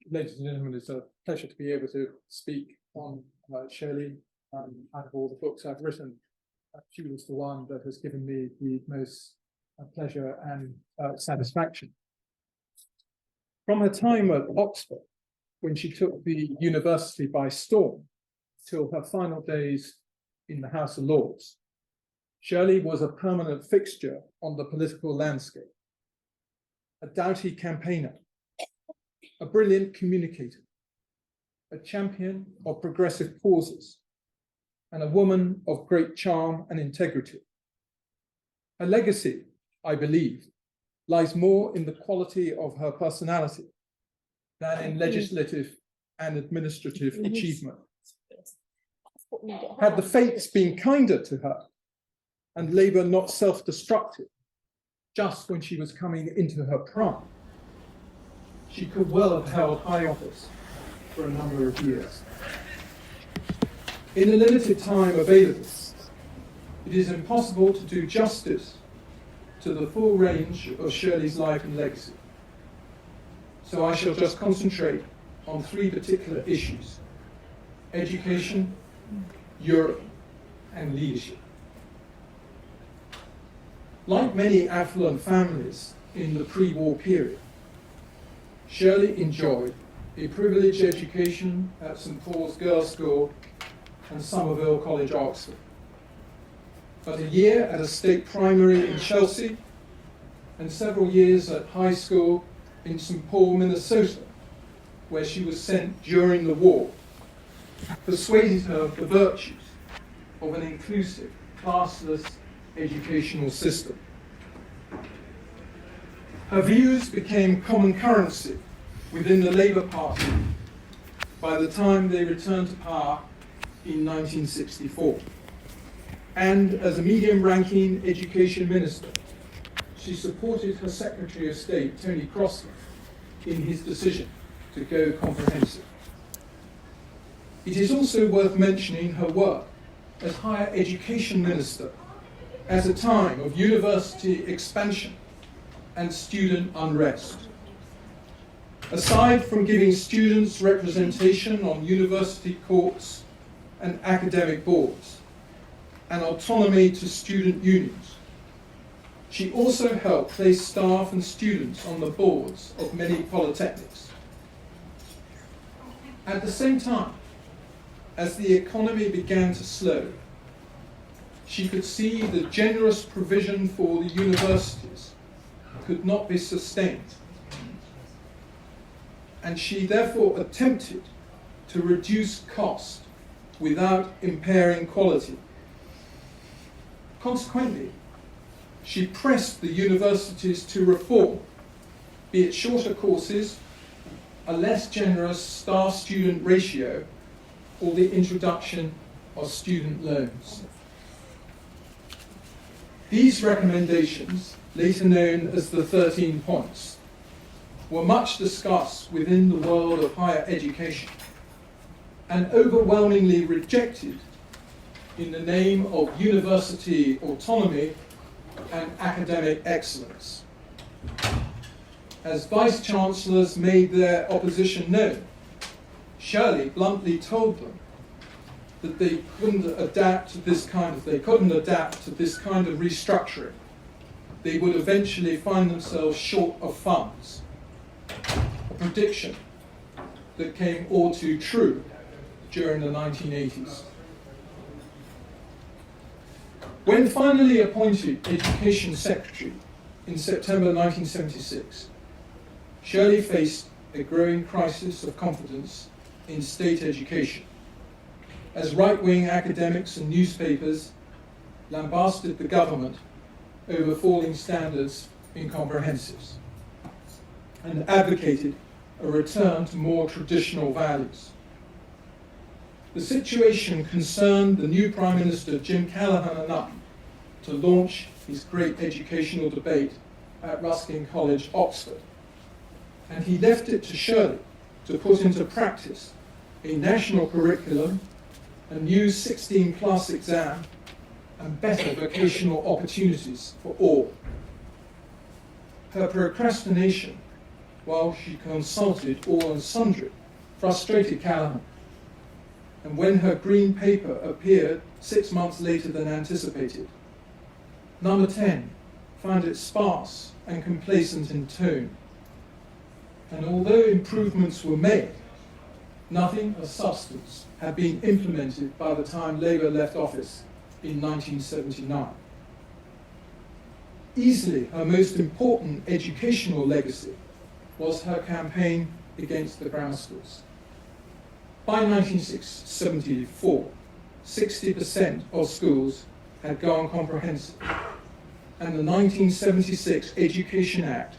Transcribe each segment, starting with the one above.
Ladies and gentlemen, it's a pleasure to be able to speak on Shirley. Out of all the books I've written, she was the one that has given me the most pleasure and satisfaction. From her time at Oxford, when she took the university by storm, till her final days in the House of Lords, Shirley was a permanent fixture on the political landscape, a doughty campaigner, a brilliant communicator, a champion of progressive causes, and a woman of great charm and integrity. Her legacy, I believe, lies more in the quality of her personality than in legislative and administrative achievement. Had the fates been kinder to her and Labour not self-destructive just when she was coming into her prime, she could well have held high office for a number of years. In the limited time available, it is impossible to do justice to the full range of Shirley's life and legacy. So I shall just concentrate on three particular issues: education, Europe, and leadership. Like many affluent families in the pre-war period, Shirley enjoyed a privileged education at St. Paul's Girls' School and Somerville College, Oxford. But a year at a state primary in Chelsea and several years at high school in St. Paul, Minnesota, where she was sent during the war, persuaded her of the virtues of an inclusive, classless educational system. Her views became common currency within the Labour Party by the time they returned to power in 1964. And as a medium-ranking education minister, she supported her Secretary of State, Tony Crossley, in his decision to go comprehensive. It is also worth mentioning her work as higher education minister at a time of university expansion and student unrest. Aside from giving students representation on university courts and academic boards, and autonomy to student unions, she also helped place staff and students on the boards of many polytechnics. At the same time, as the economy began to slow, she could see the generous provision for the universities could not be sustained, and she therefore attempted to reduce cost without impairing quality. Consequently, she pressed the universities to reform, be it shorter courses, a less generous staff-student ratio, or the introduction of student loans. These recommendations, later known as the 13 points, were much discussed within the world of higher education and overwhelmingly rejected in the name of university autonomy and academic excellence. As vice-chancellors made their opposition known, Shirley bluntly told them that they couldn't adapt to this kind of restructuring. They would eventually find themselves short of funds. A prediction that came all too true during the 1980s. When finally appointed Education Secretary in September 1976, Shirley faced a growing crisis of confidence in state education, as right-wing academics and newspapers lambasted the government over falling standards in comprehensives and advocated a return to more traditional values. The situation concerned the new Prime Minister, Jim Callaghan, enough to launch his great educational debate at Ruskin College, Oxford. And he left it to Shirley to put into practice a national curriculum, a new 16+ exam, and better vocational opportunities for all. Her procrastination while she consulted all and sundry, frustrated Callaghan. And when her green paper appeared 6 months later than anticipated, Number 10 found it sparse and complacent in tone. And although improvements were made, nothing of substance had been implemented by the time Labour left office in 1979. Easily her most important educational legacy was her campaign against the grammar schools. By 1974, 60% of schools had gone comprehensive, and the 1976 Education Act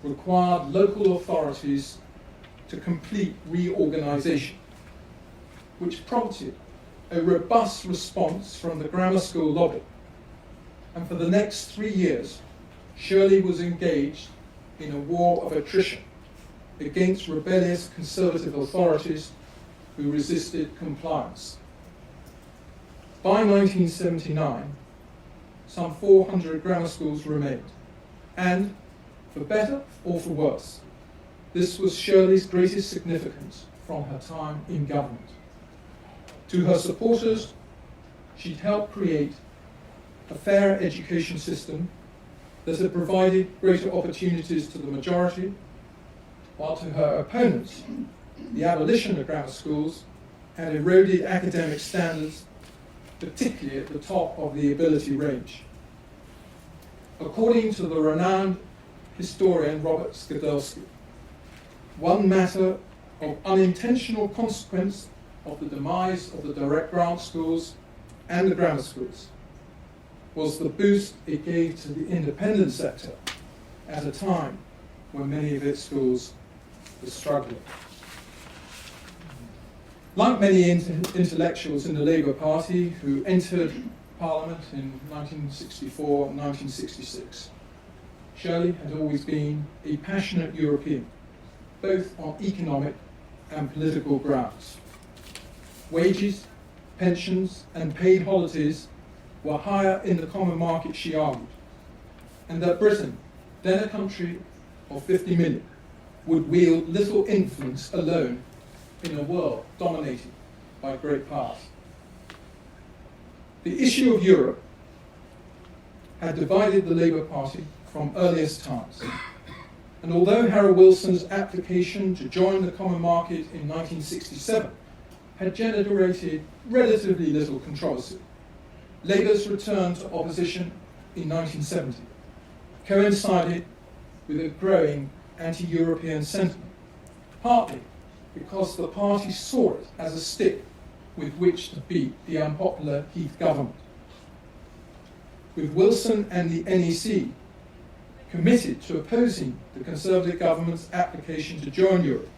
required local authorities to complete reorganisation, which prompted a robust response from the grammar school lobby. And for the next 3 years, Shirley was engaged in a war of attrition against rebellious conservative authorities who resisted compliance. By 1979, some 400 grammar schools remained, and for better or for worse, this was Shirley's greatest significance from her time in government. To her supporters, she'd helped create a fair education system that had provided greater opportunities to the majority, while to her opponents, the abolition of grammar schools had eroded academic standards, particularly at the top of the ability range. According to the renowned historian Robert Skidelsky, one matter of unintentional consequence of the demise of the direct grant schools and the grammar schools was the boost it gave to the independent sector at a time when many of its schools were struggling. Like many intellectuals in the Labour Party who entered Parliament in 1964 and 1966, Shirley had always been a passionate European, both on economic and political grounds. Wages, pensions, and paid holidays were higher in the common market, she argued, and that Britain, then a country of 50 million, would wield little influence alone in a world dominated by great powers. The issue of Europe had divided the Labour Party from earliest times, and although Harold Wilson's application to join the common market in 1967 had generated relatively little controversy, Labour's return to opposition in 1970 coincided with a growing anti-European sentiment, partly because the party saw it as a stick with which to beat the unpopular Heath government. With Wilson and the NEC committed to opposing the Conservative government's application to join Europe,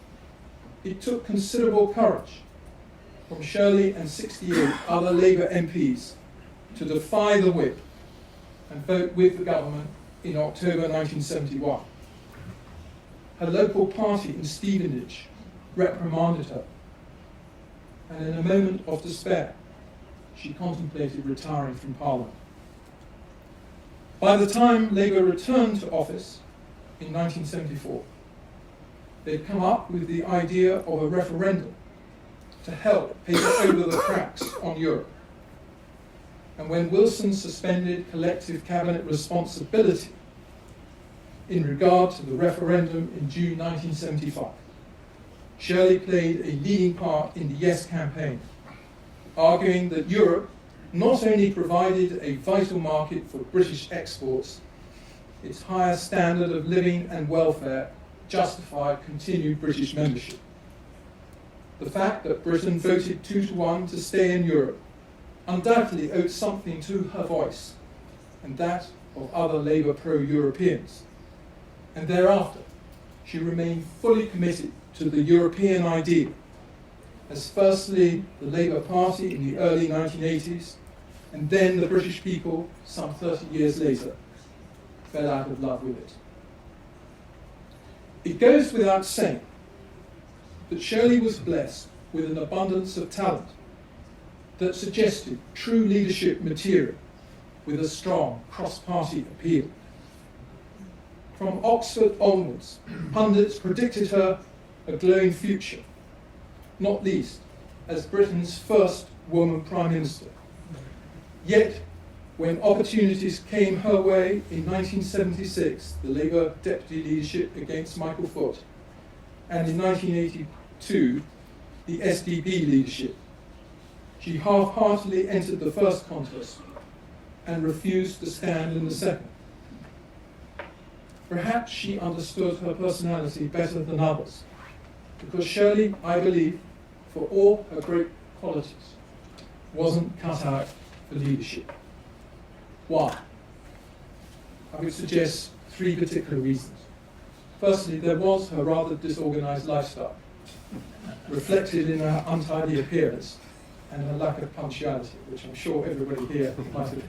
it took considerable courage from Shirley and 68 other Labour MPs to defy the whip and vote with the government in October 1971. Her local party in Stevenage reprimanded her, and in a moment of despair, she contemplated retiring from Parliament. By the time Labour returned to office in 1974, they'd come up with the idea of a referendum to help paper over the cracks on Europe. And when Wilson suspended collective cabinet responsibility in regard to the referendum in June 1975, Shirley played a leading part in the Yes campaign, arguing that Europe not only provided a vital market for British exports, its higher standard of living and welfare justified continued British membership. The fact that Britain voted 2-1 to stay in Europe undoubtedly owed something to her voice and that of other Labour pro-Europeans. And thereafter, she remained fully committed to the European ideal, as firstly the Labour Party in the early 1980s, and then the British people some 30 years later fell out of love with it. It goes without saying that Shirley was blessed with an abundance of talent that suggested true leadership material with a strong cross-party appeal. From Oxford onwards, pundits predicted her a glowing future, not least as Britain's first woman Prime Minister. Yet, when opportunities came her way in 1976, the Labour deputy leadership against Michael Foot, and in 1982, the SDP leadership, she half-heartedly entered the first contest and refused to stand in the second. Perhaps she understood her personality better than others, because Shirley, I believe, for all her great qualities, wasn't cut out for leadership. Why? I would suggest three particular reasons. Firstly, there was her rather disorganized lifestyle, reflected in her untidy appearance and her lack of punctuality, which I'm sure everybody here might have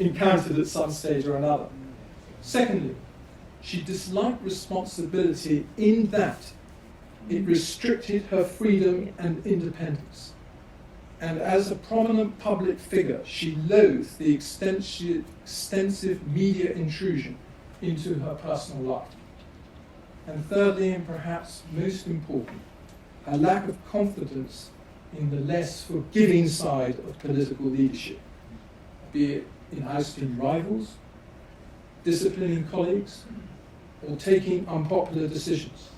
encountered at some stage or another. Secondly, she disliked responsibility in that it restricted her freedom and independence. And as a prominent public figure, she loathed the extensive media intrusion into her personal life. And thirdly, and perhaps most important, her lack of confidence in the less forgiving side of political leadership, be it in ousting rivals, disciplining colleagues, or taking unpopular decisions.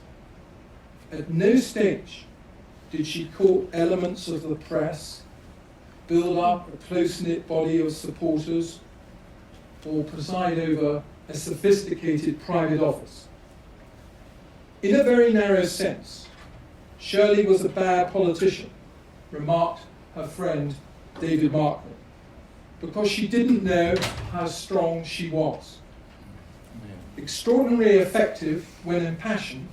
At no stage did she court elements of the press, build up a close-knit body of supporters, or preside over a sophisticated private office. In a very narrow sense, Shirley was a bad politician, remarked her friend David Markman, because she didn't know how strong she was. Extraordinarily effective when impassioned,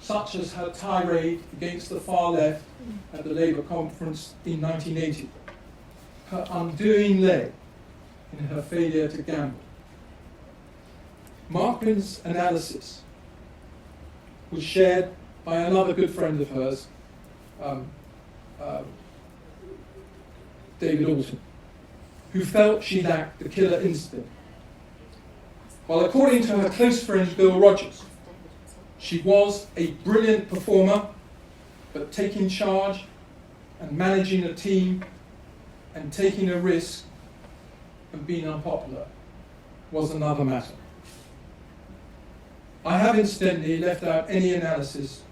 such as her tirade against the far left at the Labour conference in 1980. Her undoing lay in her failure to gamble. Markman's analysis was shared by another good friend of hers, David Alton, who felt she lacked the killer instinct. While according to her close friend Bill Rogers, she was a brilliant performer, but taking charge and managing a team and taking a risk and being unpopular was another matter. I have incidentally left out any analysis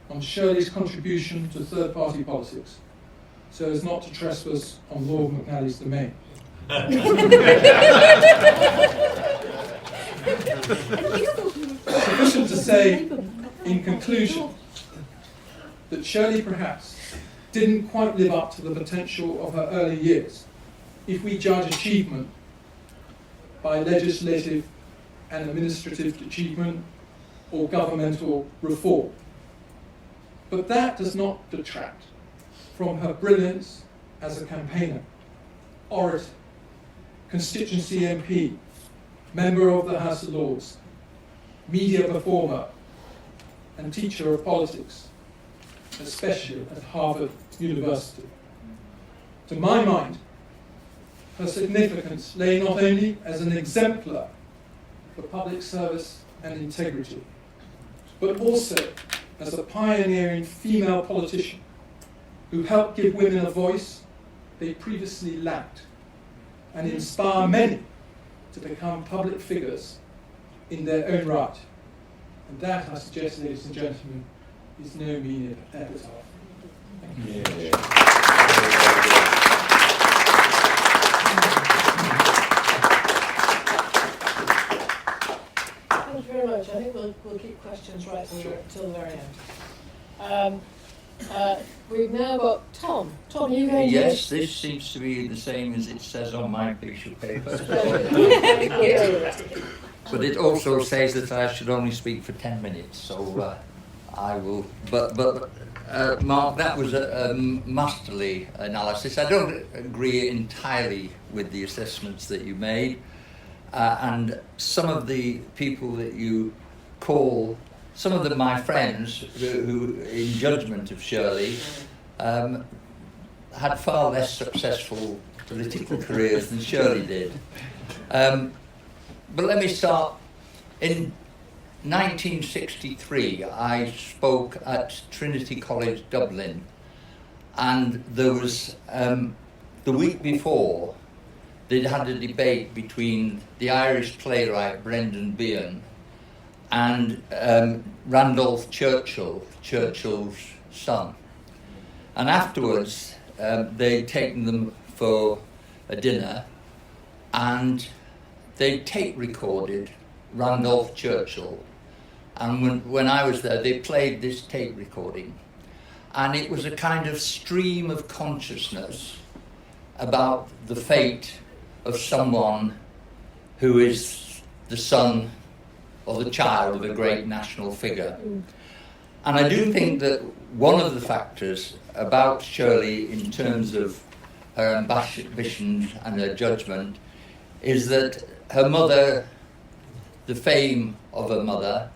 on Shirley's contribution to third-party politics, so as not to trespass on Lord McNally's domain. Sufficient to say, in conclusion, that Shirley perhaps didn't quite live up to the potential of her early years, if we judge achievement by legislative and administrative achievement or governmental reform. But that does not detract from her brilliance as a campaigner, orator, constituency MP, member of the House of Lords, media performer, and teacher of politics, especially at Harvard University. To my mind, her significance lay not only as an exemplar for public service and integrity, but also as a pioneering female politician who helped give women a voice they previously lacked and inspire many to become public figures in their own right. And that, I suggest, ladies and gentlemen, is no mean epitaph. Thank you. Thank you very much. I think we'll keep questions right till the very end. We've now got Tom. Tom, are you going to... Yes, this seems to be the same as it says on my piece of paper. But it also says that I should only speak for 10 minutes, so I will... But Mark, that was a masterly analysis. I don't agree entirely with the assessments that you made. And some of the people that you call... Some of them, my friends, who in judgment of Shirley, had far less successful political careers than Shirley did. But let me start In 1963, I spoke at Trinity College, Dublin, and there was, the week before, they'd had a debate between the Irish playwright Brendan Behan and Randolph Churchill, Churchill's son. And afterwards, they'd taken them for a dinner, and they tape recorded Randolph Churchill. And when I was there, they played this tape recording. And it was a kind of stream of consciousness about the fate of someone who is the son or the child of a great national figure. And I do think that one of the factors about Shirley in terms of her ambitions and her judgment is that her mother, the fame of her mother,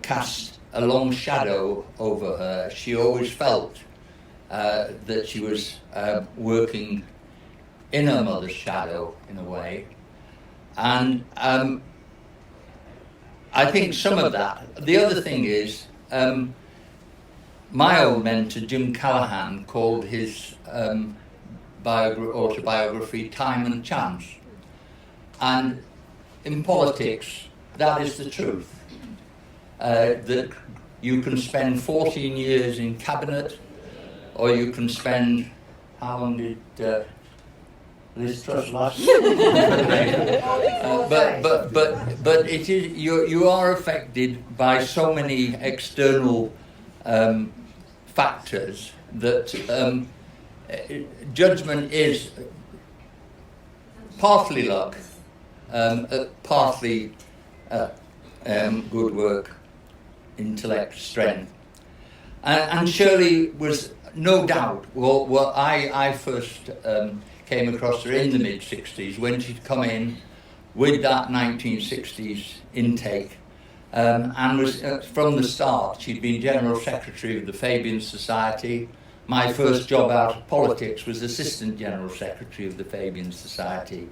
cast a long shadow over her. She always felt that she was working in her mother's shadow, in a way. And I think some of that. The other thing is, my old mentor, Jim Callaghan, called his autobiography Time and Chance. And in politics, that is the truth. That you can spend 14 years in cabinet, or you can spend, how long did Liz Truss last? But it is, you are affected by so many external factors that judgment is partly luck, partly good work, intellect, strength. And Shirley was no doubt, well I first came across her in the mid-60s when she'd come in with that 1960s intake, and was from the start, she'd been General Secretary of the Fabian Society. My first job out of politics was Assistant General Secretary of the Fabian Society.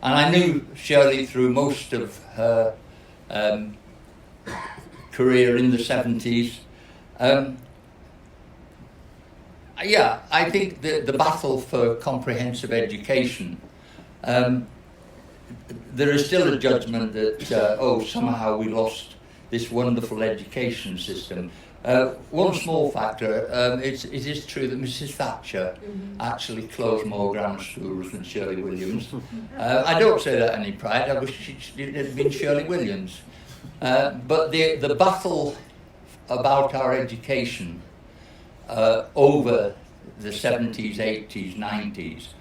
And I knew Shirley through most of her career in the 70s. Yeah, I think the battle for comprehensive education, there is still a judgment that, somehow we lost this wonderful education system. One small factor, it is true that Mrs. Thatcher actually closed more grammar schools than Shirley Williams. I don't say that any pride, I wish it had been Shirley Williams. But the battle about our education over the 70s, 80s, 90s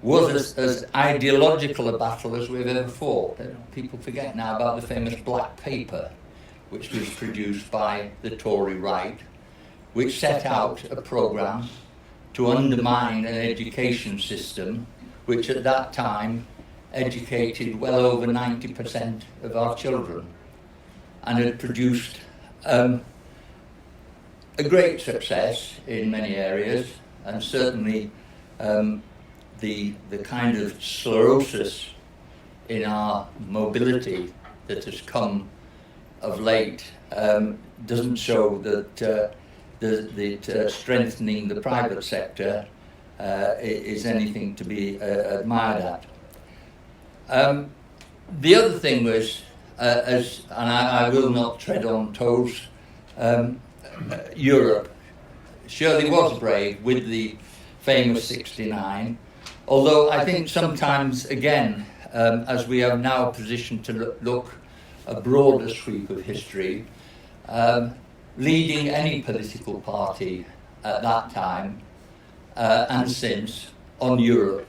was as ideological a battle as we've ever fought. People forget now about the famous Black Paper, which was produced by the Tory right, which set out a programme to undermine an education system which at that time educated well over 90% of our children, and had produced a great success in many areas, and certainly the kind of sclerosis in our mobility that has come of late doesn't show that strengthening the private sector is anything to be admired at. The other thing was, and I will not tread on toes, Europe. Shirley was brave with the famous 69, although I think sometimes, again, as we are now positioned to look a broader sweep of history, leading any political party at that time and since on Europe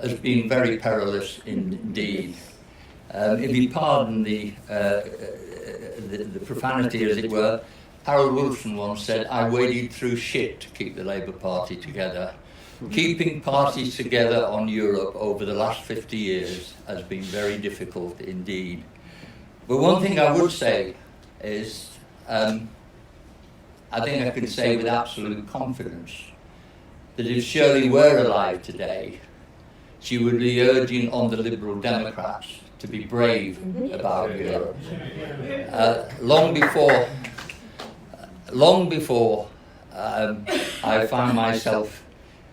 has been very perilous indeed. If you pardon the profanity, as it were, Harold Wilson once said, "I waded through shit to keep the Labour Party together." Keeping parties together on Europe over the last 50 years has been very difficult indeed. But one thing I would say is, I think I can say with absolute confidence, that if Shirley were alive today, she would be urging on the Liberal Democrats to be brave about Europe. Long before I found myself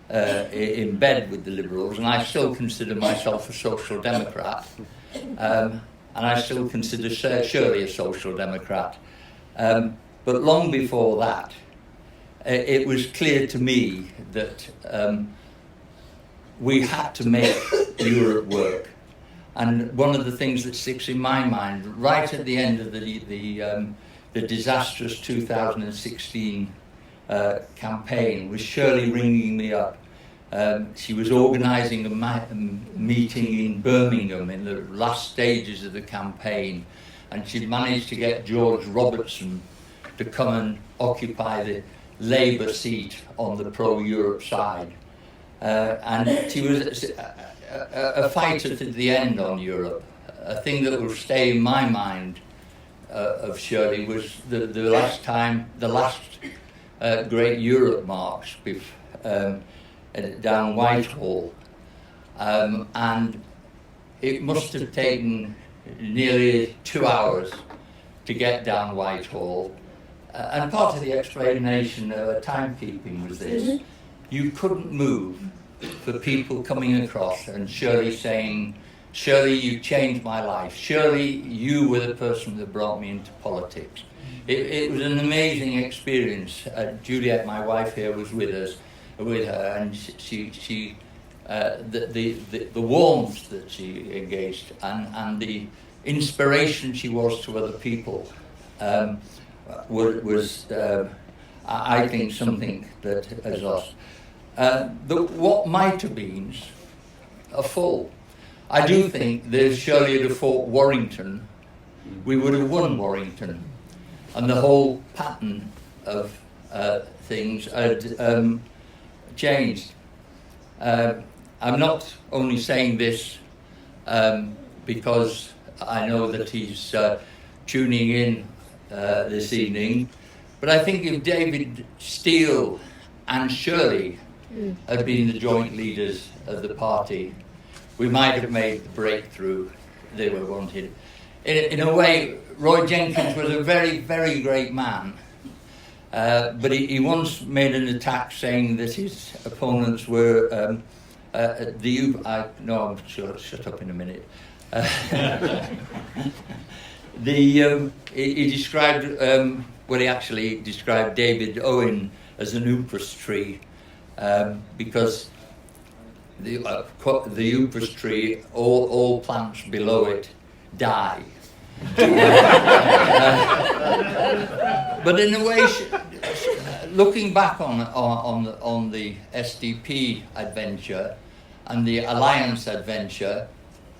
in bed with the Liberals, and I still consider myself a Social Democrat, and I still consider Shirley a Social Democrat. But long before that, it was clear to me that we had to make Europe work. And one of the things that sticks in my mind, right at the end of the disastrous 2016 campaign, was Shirley ringing me up. She was organising a meeting in Birmingham in the last stages of the campaign, and she managed to get George Robertson to come and occupy the Labour seat on the pro-Europe side. And she was a fighter to the end on Europe. A thing that will stay in my mind of Shirley was the last great Europe march down Whitehall. And it must have taken nearly 2 hours to get down Whitehall. And part of the explanation of timekeeping was this. You couldn't move for people coming across and Shirley saying, Shirley, you changed my life. Shirley, you were the person that brought me into politics. It was an amazing experience. Juliet, my wife here, was with her, and the warmth that she engaged and the inspiration she was to other people was I think, something that has lost. What might have been are full. I do think that if Shirley had fought Warrington, we would have won Warrington, and the whole pattern of things had changed. I'm not only saying this because I know that he's tuning in this evening, but I think if David Steele and Shirley had been the joint leaders of the party, we might have made the breakthrough they were wanted. In a way, Roy Jenkins was a very, very great man, but he once made an attack saying that his opponents were no, I'm sure, shut up in a minute. He described, he actually described David Owen as an uprus tree, because the uprus tree, all plants below it die. But in a way, looking back on the SDP adventure and the Alliance adventure,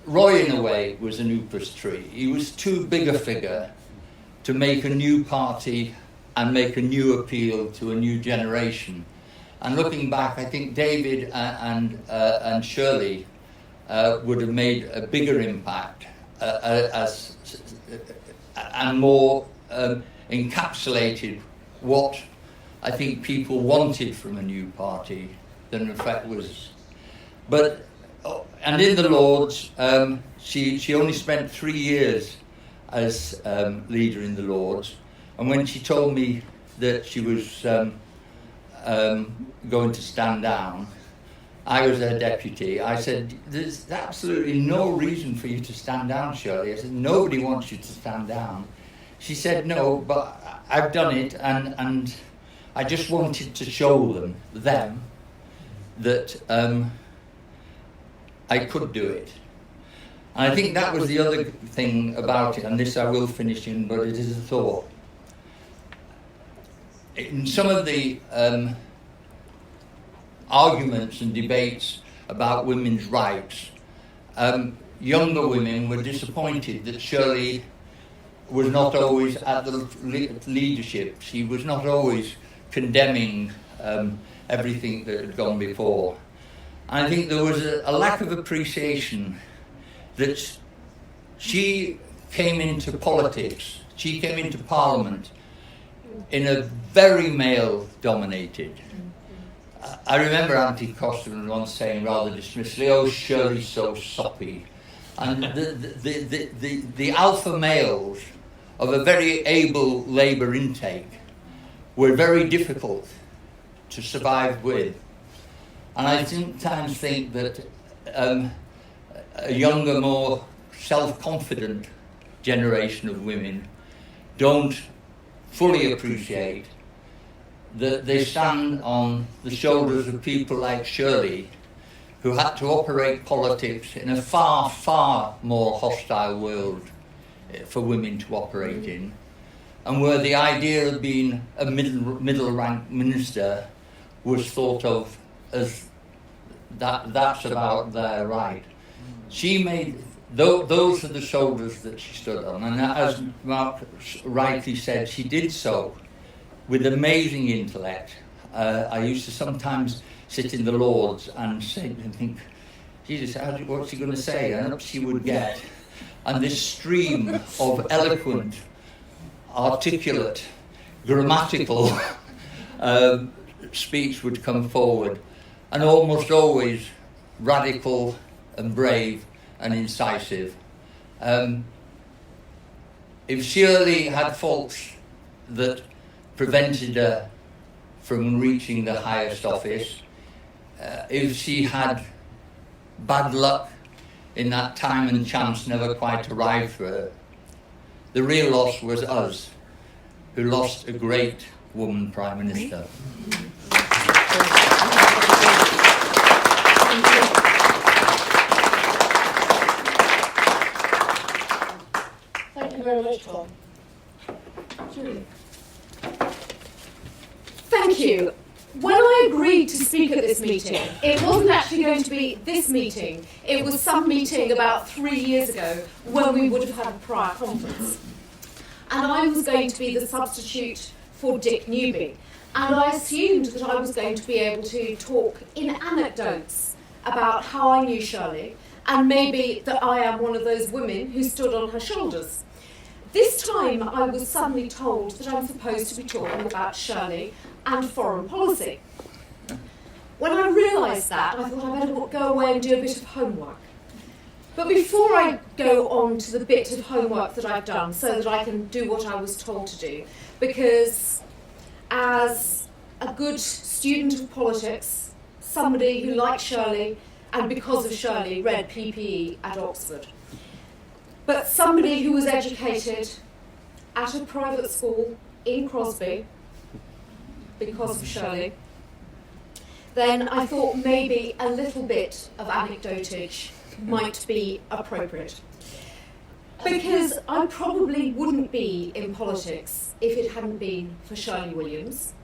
Roy, in a way, was an uprus tree. He was too big a figure to make a new party and make a new appeal to a new generation. And looking back, I think David and Shirley would have made a bigger impact and more encapsulated what I think people wanted from a new party than in fact was. But and in the Lords, she only spent 3 years as leader in the Lords, and when she told me that she was going to stand down, I was her deputy. I said, there's absolutely no reason for you to stand down, Shirley. I said, nobody wants you to stand down. She said, no, but I've done it, and I just wanted to show them that I could do it. And I think that was the other thing about it, and this I will finish in, but it is a thought. In some of the arguments and debates about women's rights, younger women were disappointed that Shirley was not always at the leadership. She was not always condemning everything that had gone before. And I think there was a lack of appreciation that she came into politics, she came into Parliament in a very male-dominated. I remember Auntie Costello once saying rather dismissively, "Oh, Shirley's so soppy." And the alpha males of a very able labour intake were very difficult to survive with. And I sometimes think that a younger, more self-confident generation of women don't fully appreciate that they stand on the shoulders of people like Shirley, who had to operate politics in a far, far more hostile world for women to operate in, and where the idea of being a middle-rank minister was thought of as that's about their right. She made, those are the shoulders that she stood on, and as Mark rightly said, she did so with amazing intellect. I used to sometimes sit in the Lords and think, Jesus, what's she going to say? And up she would get. And this stream of eloquent, articulate, grammatical speech would come forward, and almost always radical and brave and incisive. If Shirley had faults that prevented her from reaching the highest office, if she had bad luck in that time and chance never quite arrived for her, the real loss was us, who lost a great woman Prime Minister. Thank you very much, Tom. Julie. Thank you. When I agreed to speak at this meeting, it wasn't actually going to be this meeting. It was some meeting about 3 years ago when we would have had a prior conference. And I was going to be the substitute for Dick Newby. And I assumed that I was going to be able to talk in anecdotes about how I knew Shirley, and maybe that I am one of those women who stood on her shoulders. This time I was suddenly told that I'm supposed to be talking about Shirley and foreign policy. When I realised that, I thought I better go away and do a bit of homework. But before I go on to the bit of homework that I've done, so that I can do what I was told to do, because as a good student of politics, somebody who, like Shirley, and because of Shirley, read PPE at Oxford, but somebody who was educated at a private school in Crosby because of Shirley, then I thought maybe a little bit of anecdotage might be appropriate. Because I probably wouldn't be in politics if it hadn't been for Shirley Williams.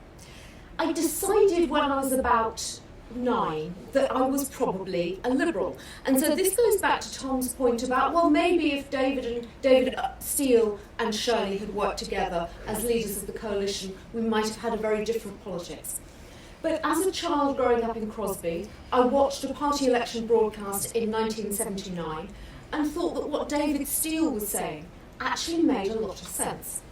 I decided when I was about 9 that I was probably a Liberal. And so this goes back to Tom's point about, well, maybe if David Steele and Shirley had worked together as leaders of the coalition, we might have had a very different politics. But as a child growing up in Crosby, I watched a party election broadcast in 1979 and thought that what David Steele was saying actually made a lot of sense.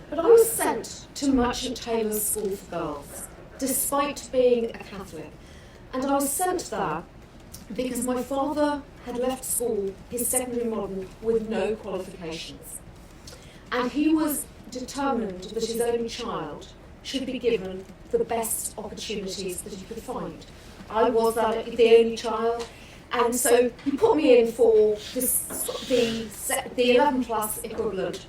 But I was sent to Merchant Taylor's School for Girls, despite being a Catholic. And I was sent there because my father had left school, his secondary modern, with no qualifications. And he was determined that his only child should be given the best opportunities that he could find. I was the only child, and so he put me in for the 11 plus equivalent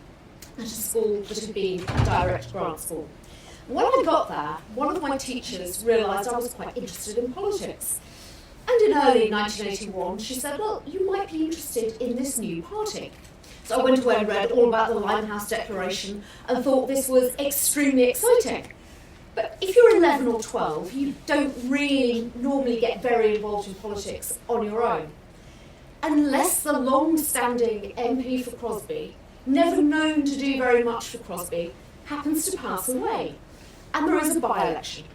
at a school that had been a direct grant school. When I got there, one of my teachers realised I was quite interested in politics. And in early 1981, she said, well, you might be interested in this new party. So I went away and read all about the Limehouse Declaration and thought this was extremely exciting. But if you're 11 or 12, you don't really normally get very involved in politics on your own. Unless the long-standing MP for Crosby, never known to do very much for Crosby, happens to pass away. And there is a by-election.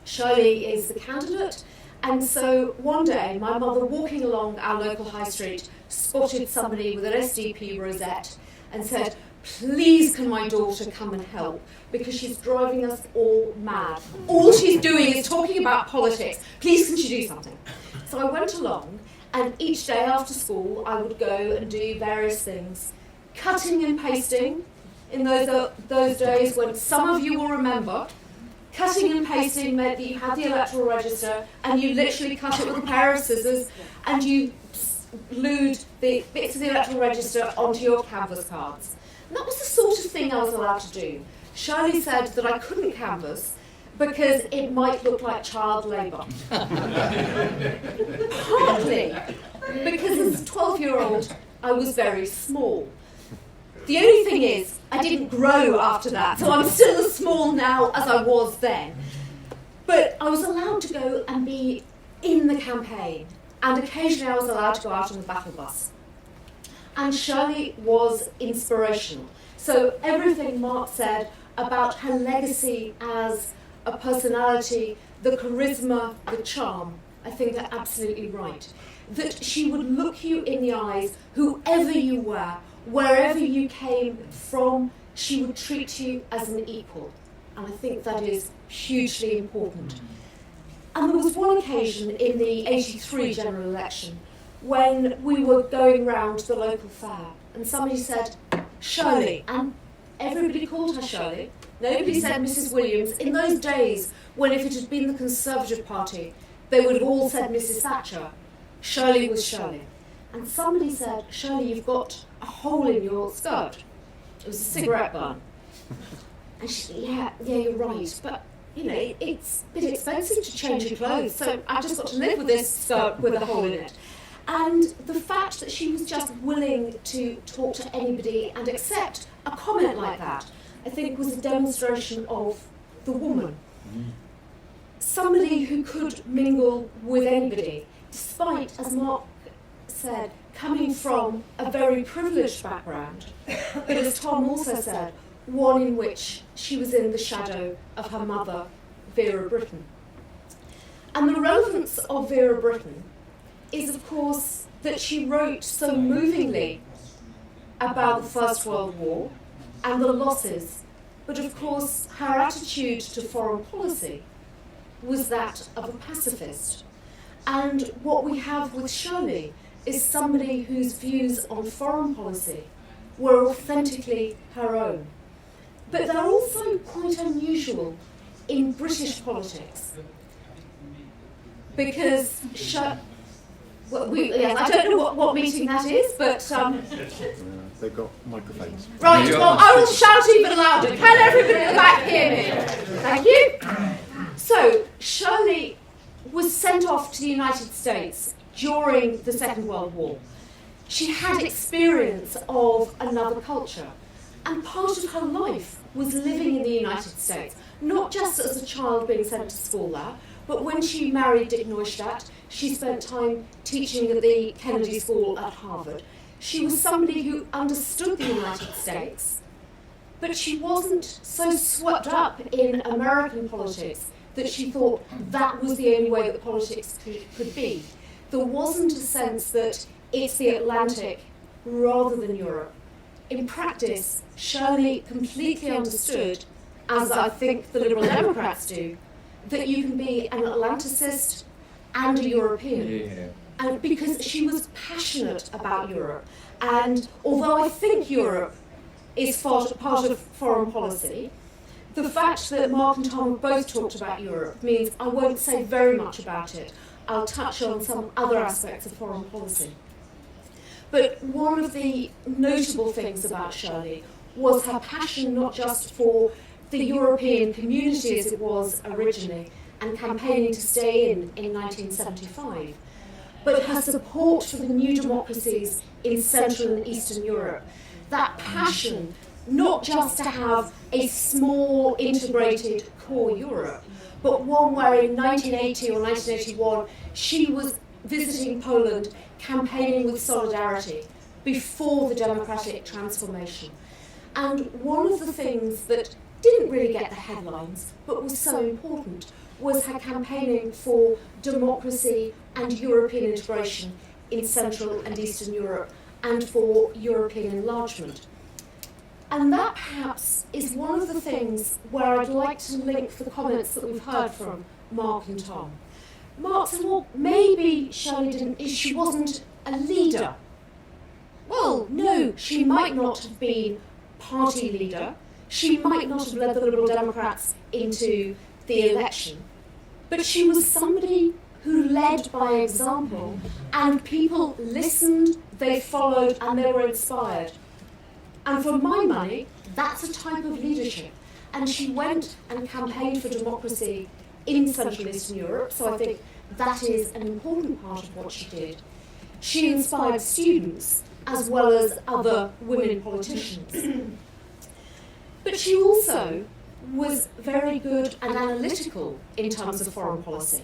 Shirley is the candidate, and so one day my mother, walking along our local high street, spotted somebody with an SDP rosette and said, please can my daughter come and help, because she's driving us all mad. All she's doing is talking about politics. Please can she do something? So I went along, And each day after school, I would go and do various things. Cutting and pasting, in those days when some of you will remember, cutting and pasting meant that you had the electoral register and you literally cut it with a pair of scissors and you glued the bits of the electoral register onto your canvas cards. And that was the sort of thing I was allowed to do. Shirley said that I couldn't canvas because it might look like child labour. Partly because as a 12-year-old I was very small. The only thing is, I didn't grow after that, so I'm still as small now as I was then. But I was allowed to go and be in the campaign, and occasionally I was allowed to go out on the battle bus. And Shirley was inspirational. So everything Mark said about her legacy as a personality, the charisma, the charm, I think they're absolutely right. That she would look you in the eyes, whoever you were, wherever you came from, she would treat you as an equal. And I think that is hugely important. And there was one occasion in the 83 general election when we were going round the local fair and somebody said, Shirley, and everybody called her Shirley. Nobody said Mrs. Williams. In those days, when if it had been the Conservative Party, they would have all said Mrs. Thatcher. Shirley was Shirley. And somebody said, Shirley, you've got a hole in your skirt. It was a cigarette bun. And she said, yeah, you're right. But, you know, it's a bit expensive to change your clothes, so I've just got to live with this skirt with a hole in it. And the fact that she was just willing to talk to anybody and accept a comment like that, I think was a demonstration of the woman. Somebody who could mingle with anybody, despite, as Mark said, coming from a very privileged background, but as Tom also said, one in which she was in the shadow of her mother, Vera Brittain. And the relevance of Vera Brittain is, of course, that she wrote so movingly about the First World War and the losses, but of course her attitude to foreign policy was that of a pacifist. And what we have with Shirley is somebody whose views on foreign policy were authentically her own. But they're also quite unusual in British politics. Because I don't know what meeting that is, but... they've got microphones. Right, well, I will shout even louder. Can everybody in the back hear me? Thank you. So, Shirley was sent off to the United States during the Second World War. She had experience of another culture, and part of her life was living in the United States, not just as a child being sent to school there, but when she married Dick Neustadt, she spent time teaching at the Kennedy School at Harvard. She was somebody who understood the United States, but she wasn't so swept up in American politics that she thought that was the only way that politics could be. There wasn't a sense that it's the Atlantic rather than Europe. In practice, Shirley completely understood, as I think the Liberal Democrats do, that you can be an Atlanticist and a European. Yeah. And because she was passionate about Europe. And although I think Europe is part of foreign policy, the fact that Mark and Tom have both talked about Europe means I won't say very much about it. I'll touch on some other aspects of foreign policy. But one of the notable things about Shirley was her passion not just for the European community as it was originally and campaigning to stay in 1975, but her support for the new democracies in Central and Eastern Europe. That passion not just to have a small integrated core Europe, but one where in 1980 or 1981 she was visiting Poland, campaigning with Solidarity before the democratic transformation. And one of the things that didn't really get the headlines, but was so important, was her campaigning for democracy and European integration in Central and Eastern Europe, and for European enlargement. And that perhaps is one of the things where I'd like to link the comments that we've heard from Mark and Tom. Mark said, well, maybe Shirley she wasn't a leader. Well, no, she might not have been party leader. She might not have led the Liberal Democrats into the election. But she was somebody who led by example, and people listened, they followed, and they were inspired. And for my money, that's a type of leadership. And she went and campaigned for democracy in Central Eastern Europe, so I think that is an important part of what she did. She inspired students as well as other women politicians. But she also was very good and analytical in terms of foreign policy.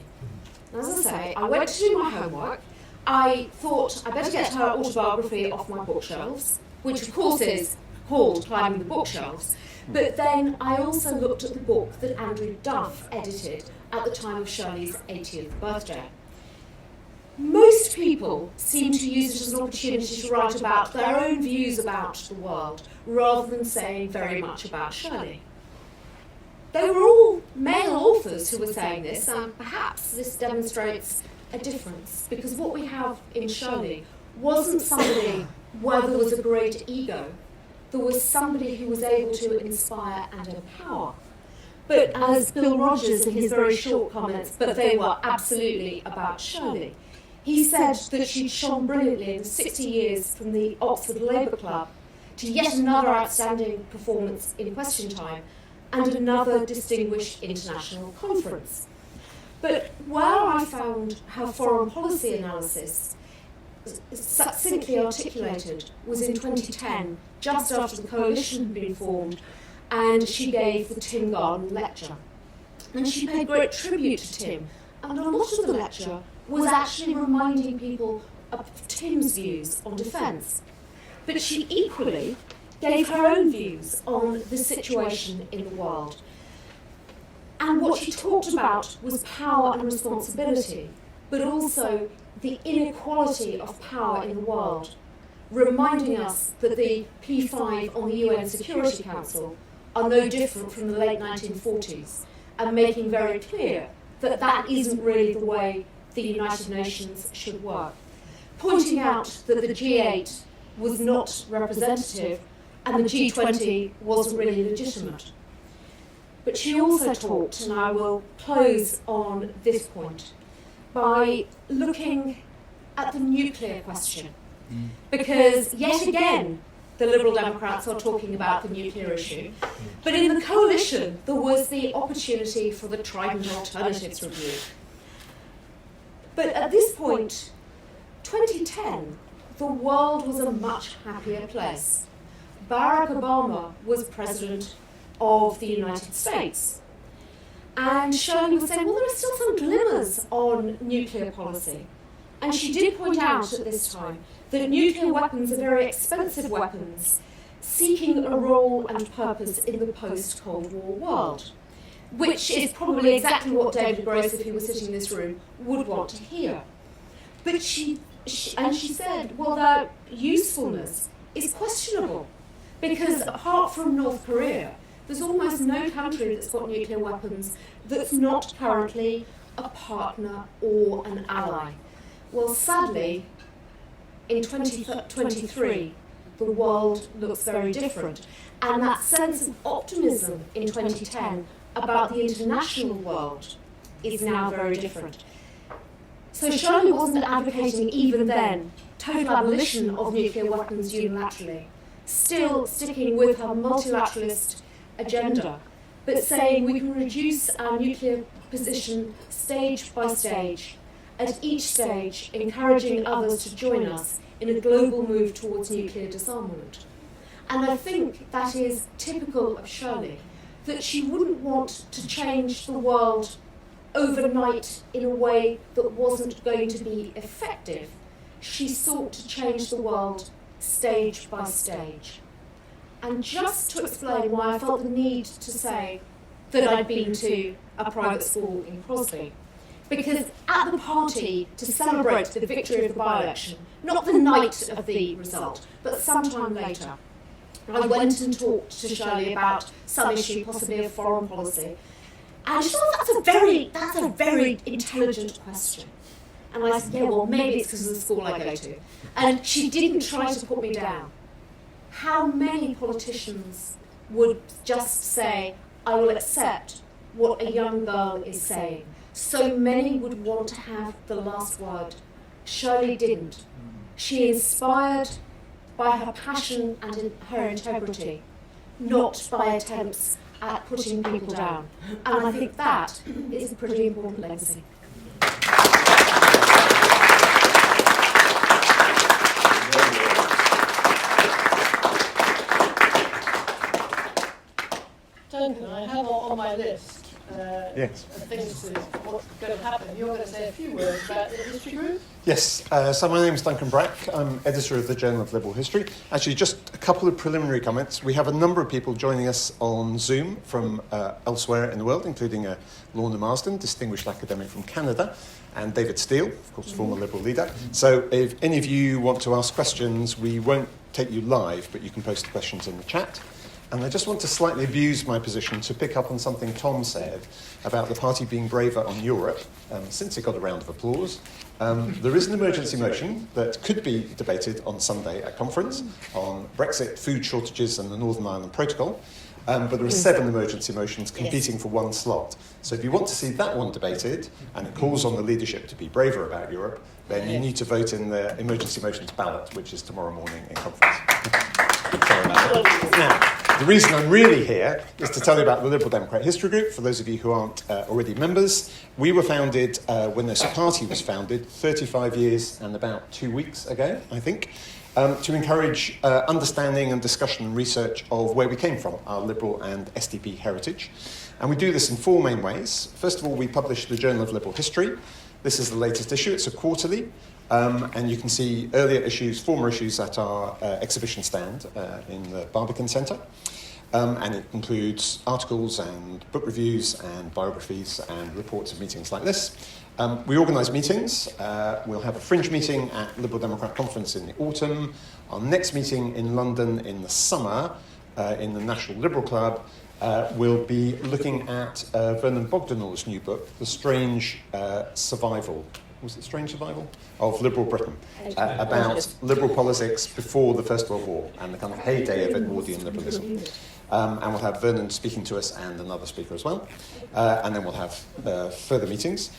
As I say, I went to do my homework. I thought I better get her autobiography off my bookshelves, which of course is called Climbing the Bookshelves. But then I also looked at the book that Andrew Duff edited at the time of Shirley's 80th birthday. Most people seem to use it as an opportunity to write about their own views about the world, rather than saying very much about Shirley. They were all male authors who were saying this, and perhaps this demonstrates a difference, because what we have in Shirley wasn't somebody where there was a great ego. There was somebody who was able to inspire and empower. But as Bill Rogers in his very short comments, but they were absolutely about Shirley, he said that she'd shone brilliantly in 60 years from the Oxford Labour Club to yet another outstanding performance in Question Time and another distinguished international conference. But where I found her foreign policy analysis succinctly articulated was in 2010, just after the coalition had been formed, and she gave the Tim Garden lecture. And she paid great tribute to Tim, and a lot of the lecture was actually reminding people of Tim's views on defence. But she equally gave her own views on the situation in the world. And what she talked about was power and responsibility, but also the inequality of power in the world, reminding us that the P5 on the UN Security Council are no different from the late 1940s, and making very clear that that isn't really the way the United Nations should work. Pointing out that the G8 was not representative and the G20 wasn't really legitimate. But she also talked, and I will close on this point, by looking at the nuclear question. Because yet again, the Liberal Democrats are talking about the nuclear issue. But in the coalition, there was the opportunity for the Trident Alternatives Review. But at this point, 2010, the world was a much happier place. Barack Obama was president of the United States. And Shirley was saying, well, there are still some glimmers on nuclear policy. And she did point out at this time that nuclear weapons are very expensive weapons, seeking a role and purpose in the post-Cold War world, which is probably exactly what David Gross, if he was sitting in this room, would want to hear. But she said, well, their usefulness is questionable, because apart from North Korea, there's almost no country that's got nuclear weapons that's not currently a partner or an ally. Well, sadly, in 2023, the world looks very different. And that sense of optimism in 2010 about the international world is now very different. So Shirley wasn't advocating even then total abolition of nuclear weapons unilaterally, still sticking with her multilateralist agenda, but saying we can reduce our nuclear position stage by stage, at each stage encouraging others to join us in a global move towards nuclear disarmament. And I think that is typical of Shirley, that she wouldn't want to change the world overnight in a way that wasn't going to be effective. She sought to change the world stage by stage. And just to explain why I felt the need to say that I'd been to a private school in Crosby, because at the party to celebrate the victory of the by-election, not the night of the result, but sometime later, I went and talked to Shirley about some issue, possibly of foreign policy. And she thought that's a very intelligent question. And I said, yeah, well, maybe it's because of the school I go to. And she didn't try to put me down. How many politicians would just say, I will accept what a young girl is saying? So many would want to have the last word. Shirley didn't. She inspired by her passion and her integrity, not by attempts at putting people down. And I think that is a pretty important legacy. Duncan, I have on my list Yes. things to what's going to happen. You're going to say a few words about the history group. Yes, so my name is Duncan Brack. I'm editor of the Journal of Liberal History. Actually, just a couple of preliminary comments. We have a number of people joining us on Zoom from elsewhere in the world, including Lorna Marsden, distinguished academic from Canada, and David Steele, of course, former Liberal leader. So if any of you want to ask questions, we won't take you live, but you can post the questions in the chat. And I just want to slightly abuse my position to pick up on something Tom said about the party being braver on Europe, since it got a round of applause. There is an emergency motion that could be debated on Sunday at conference on Brexit, food shortages and the Northern Ireland Protocol. But there are 7 emergency motions competing for one slot. So if you want to see that one debated, and it calls on the leadership to be braver about Europe, then you need to vote in the emergency motions ballot, which is tomorrow morning in conference. Now, the reason I'm really here is to tell you about the Liberal Democrat History Group. For those of you who aren't already members, we were founded when this party was founded 35 years and about 2 weeks ago, I think, to encourage understanding and discussion and research of where we came from, our Liberal and SDP heritage. And we do this in 4 main ways. First of all, we publish the Journal of Liberal History. This is the latest issue. It's a quarterly. And you can see earlier issues, former issues at our exhibition stand in the Barbican Centre. And it includes articles and book reviews and biographies and reports of meetings like this. We organise meetings. We'll have a fringe meeting at Liberal Democrat Conference in the autumn. Our next meeting in London in the summer in the National Liberal Club will be looking at Vernon Bogdanor's new book, The Strange Survival. Was it Strange Survival? Of Liberal Britain, about liberal politics before the First World War and the kind of heyday of Edwardian liberalism. And we'll have Vernon speaking to us and another speaker as well. And then we'll have further meetings.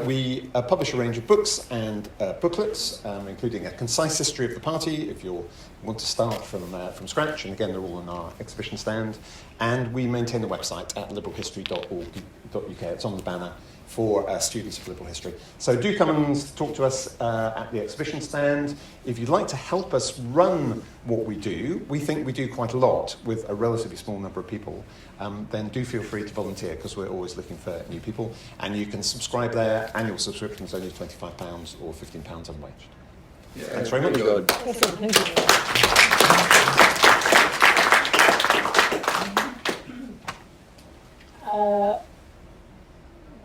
We publish a range of books and booklets, including a concise history of the party, if you want to start from scratch. And again, they're all on our exhibition stand. And we maintain a website at liberalhistory.org.uk. It's on the banner for students of liberal history. So do come and talk to us at the exhibition stand. If you'd like to help us run what we do, we think we do quite a lot with a relatively small number of people, then do feel free to volunteer, because we're always looking for new people. And you can subscribe there. Annual subscription is only £25 or £15 unwaged. Yeah, thanks very much. Good.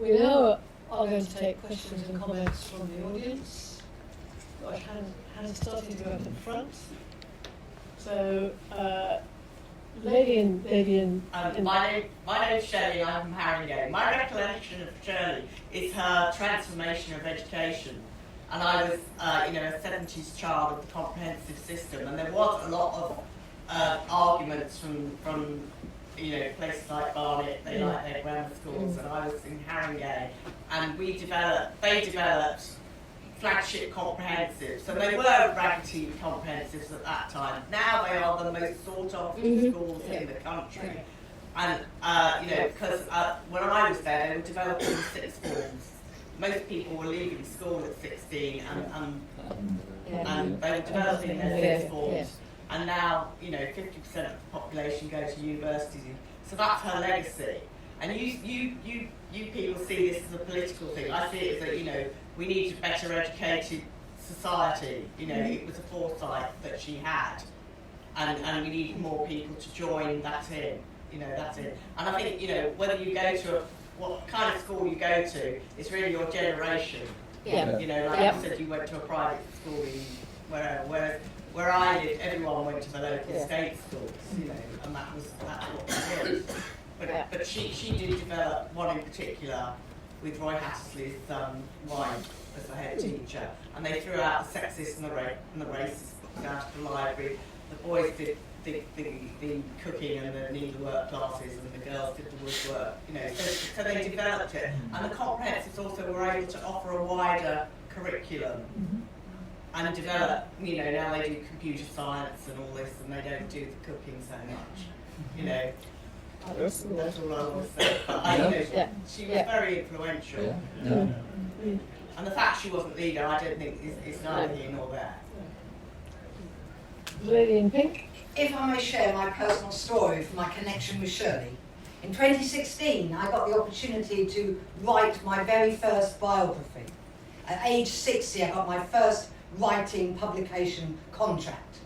We now are going to take questions and comments from the audience. Got hands starting to go up in front. So, lady in my name's Shirley, I'm from Haringey. My recollection of Shirley is her transformation of education. And I was, a 70s child of the comprehensive system, and there was a lot of arguments from places like Barnet, they like their grammar schools, and I was in Haringey, and they developed flagship comprehensives. So they were raggedy comprehensives at that time. Now they are the most sought after schools in the country. And, because when I was there, they were developing 6 forms. Most people were leaving school at 16 and they were developing their 6 forms. Yeah. And now, 50% of the population go to universities. So that's her legacy. And you people see this as a political thing. I see it as we need a better educated society. It was a foresight that she had. And we need more people to join that in. That's it. And I think, whether you go to what kind of school you go to, it's really your generation. Yeah. Like you said, you went to a private school where I lived, everyone went to the local state schools, and that's what it was. but she did develop one in particular with Roy Hattersley's wife as the head teacher, and they threw out the sexist and the racist books out of the library. The boys did the cooking and the needlework classes, and the girls did the woodwork. You know, so they developed it, and the comprehensives also were able to offer a wider curriculum. And develop, you know, now they do computer science and all this, and they don't do the cooking so much, you know. That's all I want to say. But she was very influential. And the fact she wasn't leader, I don't think is neither here nor there. Lady in pink. If I may share my personal story from my connection with Shirley, in 2016 I got the opportunity to write my very first biography. At age 60 I got my first writing publication contract.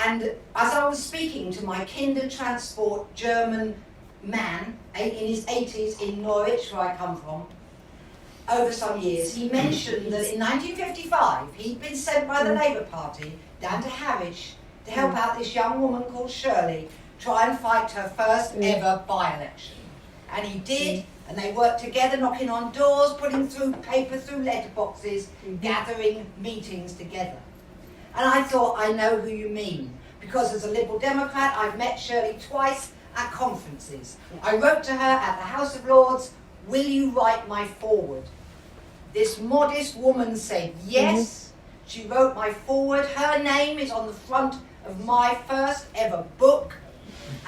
And as I was speaking to my Kindertransport German man in his 80s in Norwich, where I come from, over some years, he mentioned that in 1955 he'd been sent by the Labour Party down to Harwich to help out this young woman called Shirley try and fight her first ever by-election. And he did, and they worked together, knocking on doors, putting through paper through letterboxes, gathering meetings together. And I thought, I know who you mean, because as a Liberal Democrat, I've met Shirley twice at conferences. I wrote to her at the House of Lords, will you write my foreword? This modest woman said yes. She wrote my foreword. Her name is on the front of my first ever book.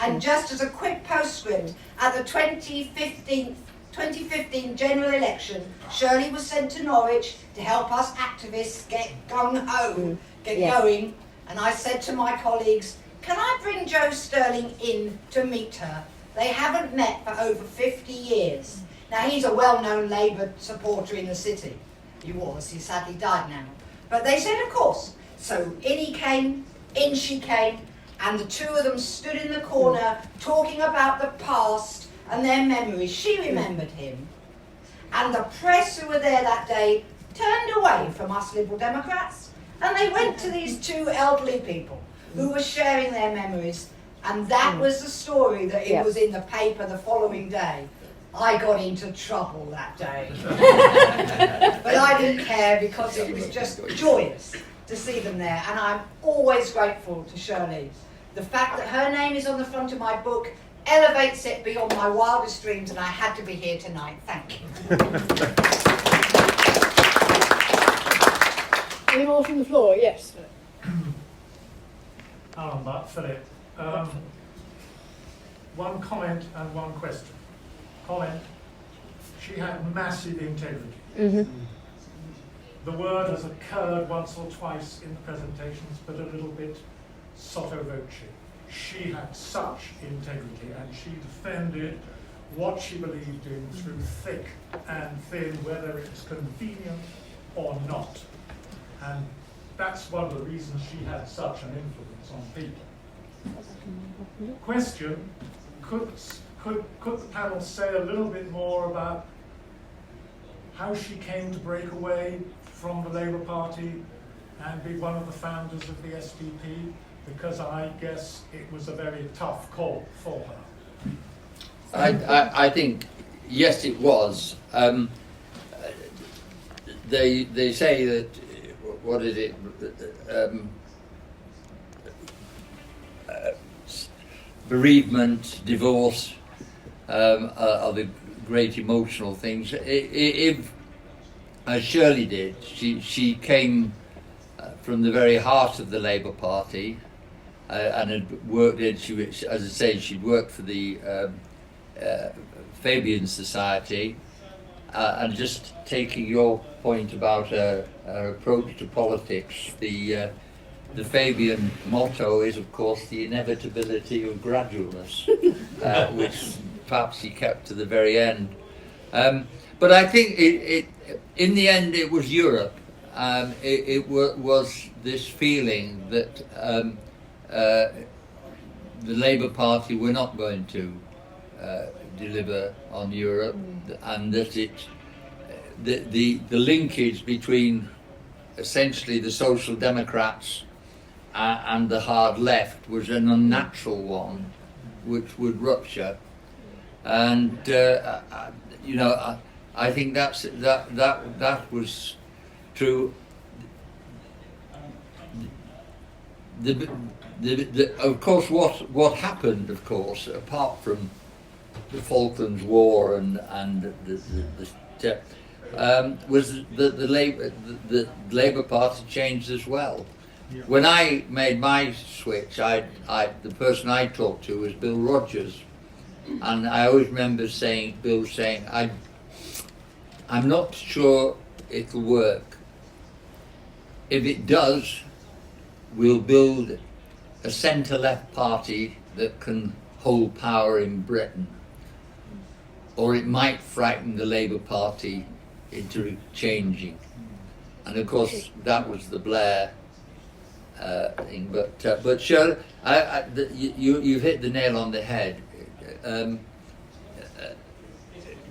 And just as a quick postscript, at the 2015 general election, Shirley was sent to Norwich to help us activists get gung-ho, get going. And I said to my colleagues, can I bring Joe Sterling in to meet her? They haven't met for over 50 years. Now, he's a well-known Labour supporter in the city. He was, he sadly died now. But they said, of course. So in he came, in she came, and the two of them stood in the corner talking about the past and their memories. She remembered him. And the press who were there that day turned away from us Liberal Democrats, and they went to these two elderly people who were sharing their memories, and that was the story that it was in the paper the following day. I got into trouble that day. But I didn't care because it was just joyous to see them there, and I'm always grateful to Shirley. The fact that her name is on the front of my book elevates it beyond my wildest dreams, and I had to be here tonight. Thank you. Any more from the floor? Yes. Alan Butt, Philip. One comment and one question. Comment, she had massive integrity. The word has occurred once or twice in the presentations, but a little bit sotto voce. She had such integrity, and she defended what she believed in through thick and thin, whether it's convenient or not. And that's one of the reasons she had such an influence on people. Question, could the panel say a little bit more about how she came to break away from the Labour Party and be one of the founders of the SDP? Because I guess it was a very tough call for her. I think, yes, it was. They say that, what is it? Bereavement, divorce are the great emotional things. If, as Shirley did, she came from the very heart of the Labour Party and had worked in, as I say, she'd worked for the Fabian Society, and just taking your point about her approach to politics, the Fabian motto is, of course, the inevitability of gradualness, which perhaps he kept to the very end. But I think in the end it was Europe. It was this feeling that the Labour Party were not going to deliver on Europe, and that the linkage between essentially the Social Democrats and the hard left was an unnatural one, which would rupture. and you know, I think that was true. Of course, what happened, of course, apart from the Falklands War and was that the Labour Party changed as well. Yeah. When I made my switch, the person I talked to was Bill Rogers, and I always remember Bill saying, I'm not sure it'll work. If it does, we'll build a centre-left party that can hold power in Britain, or it might frighten the Labour Party into changing. And of course, that was the Blair thing. But Shirley, you've hit the nail on the head.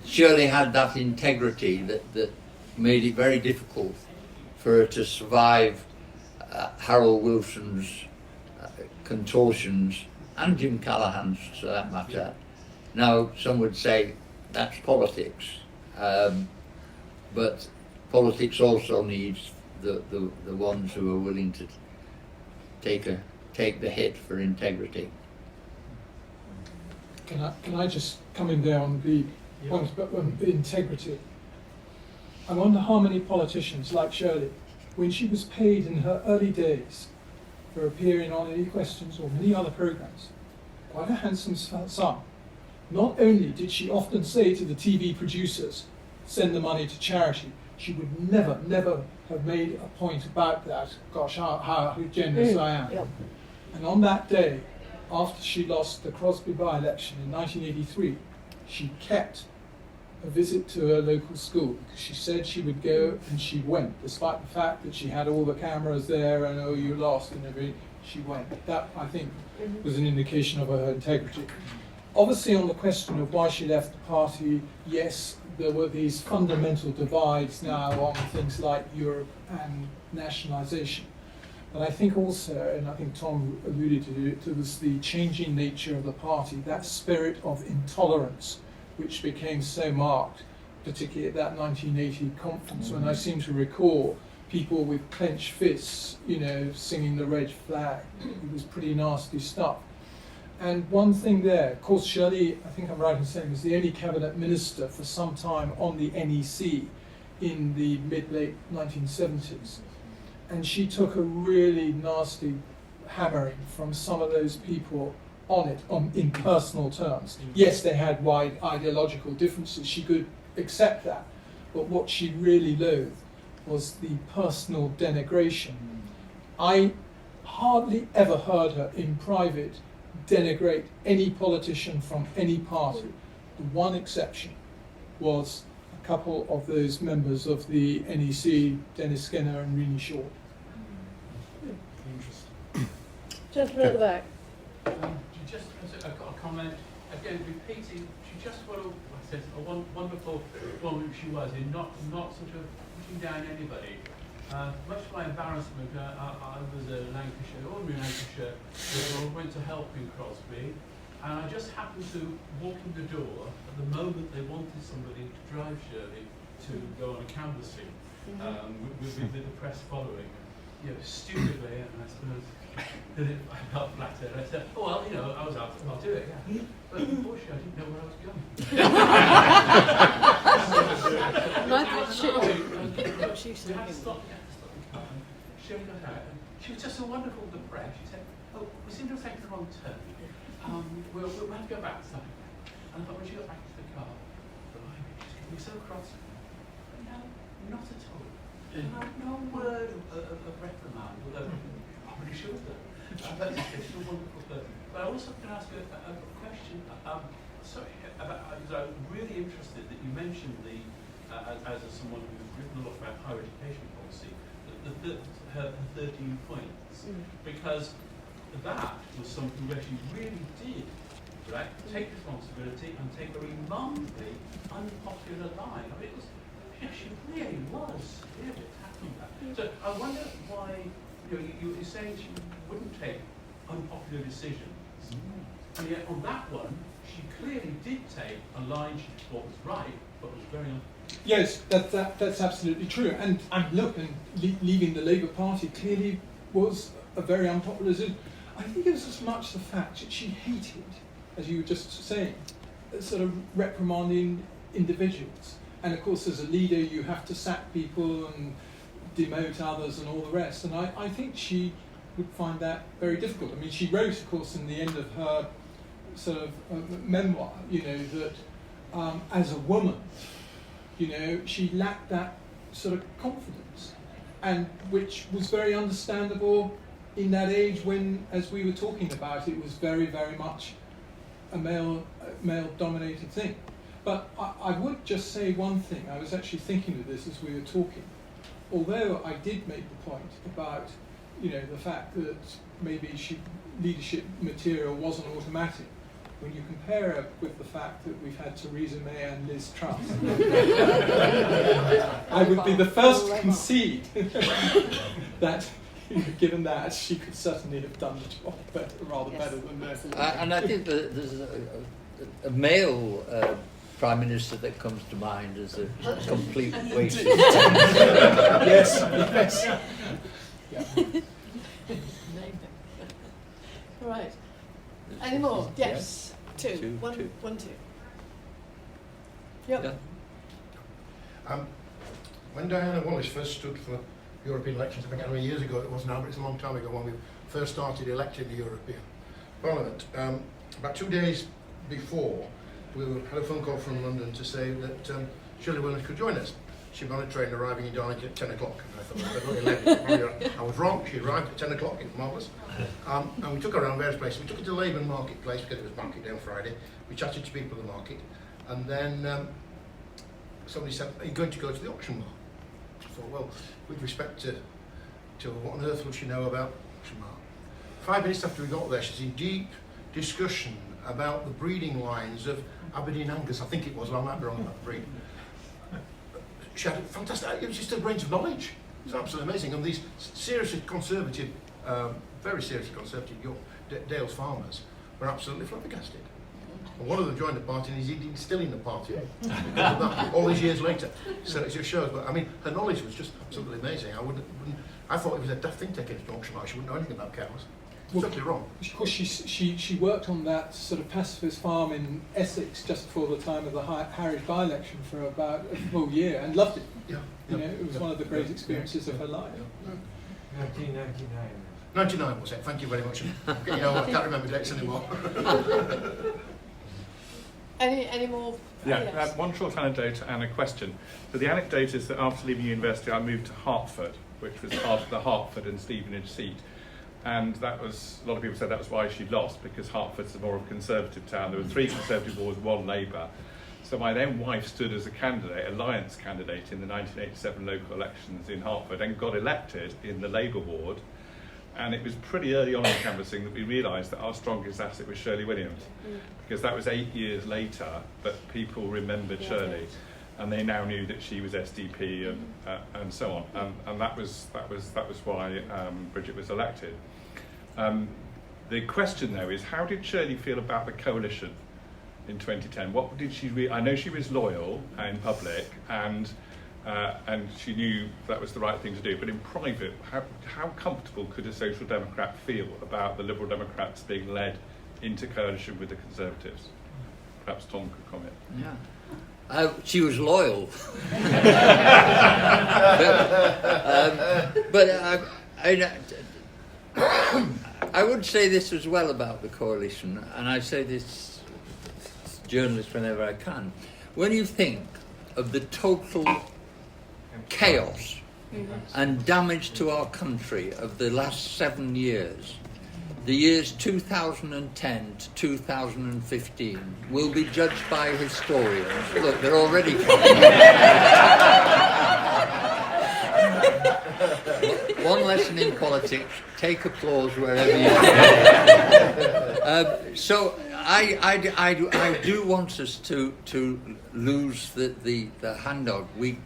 Shirley had that integrity that made it very difficult for her to survive Harold Wilson's contortions, and Jim Callaghan's, for that matter. Now, some would say that's politics, but politics also needs the ones who are willing to take the hit for integrity. Can I just come in there on the point about the integrity? I wonder how many politicians like Shirley, when she was paid in her early days for appearing on Any Questions or many other programs, quite a handsome sum. Not only did she often say to the TV producers, send the money to charity, she would never have made a point about that. Gosh, how generous I am. Yep. And on that day, after she lost the Crosby by-election in 1983, she kept a visit to her local school, because she said she would go, and she went, despite the fact that she had all the cameras there and, oh, you lost and everything, she went. That, I think, was an indication of her integrity. Obviously, on the question of why she left the party, yes, there were these fundamental divides now on things like Europe and nationalisation. But I think also, and I think Tom alluded to it, it was the changing nature of the party, that spirit of intolerance, which became so marked, particularly at that 1980 conference, when I seem to recall people with clenched fists, you know, singing the red flag. It was pretty nasty stuff. And one thing there, of course, Shirley, I think I'm right in saying, was the only cabinet minister for some time on the NEC in the mid-late 1970s. And she took a really nasty hammering from some of those people on it, in personal terms. Yes, they had wide ideological differences, she could accept that, but what she really loathed was the personal denigration. I hardly ever heard her in private denigrate any politician from any party. The one exception was a couple of those members of the NEC, Dennis Skinner and Rini Shaw. Gentleman at the back. Just I've got a comment, again repeating, she just what I said, a wonderful woman she was, in not sort of putting down anybody. Much to my embarrassment, I was a ordinary Lancashire, who went to help in Crosby, and I just happened to walk in the door at the moment they wanted somebody to drive Shirley to go on a canvassing, with the press following. You know, stupidly, and I suppose I felt flattered. I said, oh, well, you know, I was out, I'll do it, yeah. But unfortunately, I didn't know where I was going. We had to stop the car, and Shirley got out, and she was just so wonderful with the press. She said, oh, we seem to have taken the wrong turn. We'll have to go back to something. And I thought, when she got back to the car, blimey, she's going to be so cross. But no, not at all. No word of reprimand, although I'm pretty sure of that. She's a wonderful person. But I also can ask you a question. Sorry, I'm really interested that you mentioned as someone who's written a lot about higher education policy, her 13 points, because that was something where she really did, right, take responsibility and take a remarkably unpopular line. I mean, it was. Yeah, she really was really attacking that. So I wonder why, you know, you're saying she wouldn't take unpopular decisions, And yet on that one, she clearly did take a line she thought was right, but was very Yes, that's absolutely true. And look, leaving the Labour Party clearly was a very unpopular decision. I think it was as much the fact that she hated, as you were just saying, sort of reprimanding individuals. And of course, as a leader, you have to sack people and demote others and all the rest. And I think she would find that very difficult. I mean, she wrote, of course, in the end of her sort of memoir, that as a woman, she lacked that sort of confidence, and which was very understandable in that age when, as we were talking about, it was very, very much a male-dominated thing. But I would just say one thing. I was actually thinking of this as we were talking. Although I did make the point about, the fact that maybe leadership material wasn't automatic, when you compare her with the fact that we've had Theresa May and Liz Truss, I would be the first to concede that, given that, she could certainly have done the job better than this. And I think that there's a male Prime Minister that comes to mind as a complete waste of time. Yes. Yeah. Right. Any more? Yes. Two. One, two. Yep. Yeah. When Diana Wallis first stood for European elections, I think how many years ago it was now, but it's a long time ago when we first started electing the European Parliament. About 2 days before, we had a phone call from London to say that Shirley Williams could join us. She was on a train arriving in Darlington at 10 o'clock. And I thought, well, 11. I was wrong. She arrived at 10 o'clock. It was marvellous. And we took her around various places. We took her to Labour Marketplace because it was market day on Friday. We chatted to people in the market. And then somebody said, are you going to go to the auction mart? I thought, well, with respect to what on earth would she know about auction mart? 5 minutes after we got there, she's in deep discussion about the breeding lines of Aberdeen Angus. I think it was, I might be wrong about the breed. She had fantastic, it was just a range of knowledge. It was absolutely amazing. And these seriously conservative, very seriously conservative Dales farmers were absolutely flabbergasted. And one of them joined the party and he's still in the party because of that, all these years later. So it just shows, but I mean, her knowledge was just absolutely amazing. I thought it was a daft thing taking it to auction market. She wouldn't know anything about cows. Well, totally wrong. Of course, she worked on that sort of pacifist farm in Essex just before the time of the Harwich by-election for about a full year and loved it. Yeah. It was one of the great experiences of her life. 1999. 99 was it? Thank you very much. I can't remember dates anymore. Any more? Yeah, Yes. one short anecdote and a question. But the anecdote is that after leaving university, I moved to Hertford, which was after the Hertford and Stevenage seat. And that was, a lot of people said that was why she lost, because Hertford's a more of a conservative town. There were 3 Conservative wards, 1 Labour. So my then wife stood as a candidate, alliance candidate, in the 1987 local elections in Hertford and got elected in the Labour ward. And it was pretty early on in canvassing that we realised that our strongest asset was Shirley Williams, because that was 8 years later, but people remembered Shirley, and they now knew that she was SDP and so on. And that was why Bridget was elected. The question though is, how did Shirley feel about the coalition in 2010? What did she? I know she was loyal in public, and she knew that was the right thing to do. But in private, how comfortable could a Social Democrat feel about the Liberal Democrats being led into coalition with the Conservatives? Perhaps Tom could comment. Yeah. She was loyal. but I would say this as well about the coalition, and I say this as a journalist whenever I can. When you think of the total chaos and damage to our country of the last 7 years, the years 2010 to 2015 will be judged by historians. Look, they're already coming. One lesson in politics: take applause wherever you can. So I do want us to lose the hang-dog. We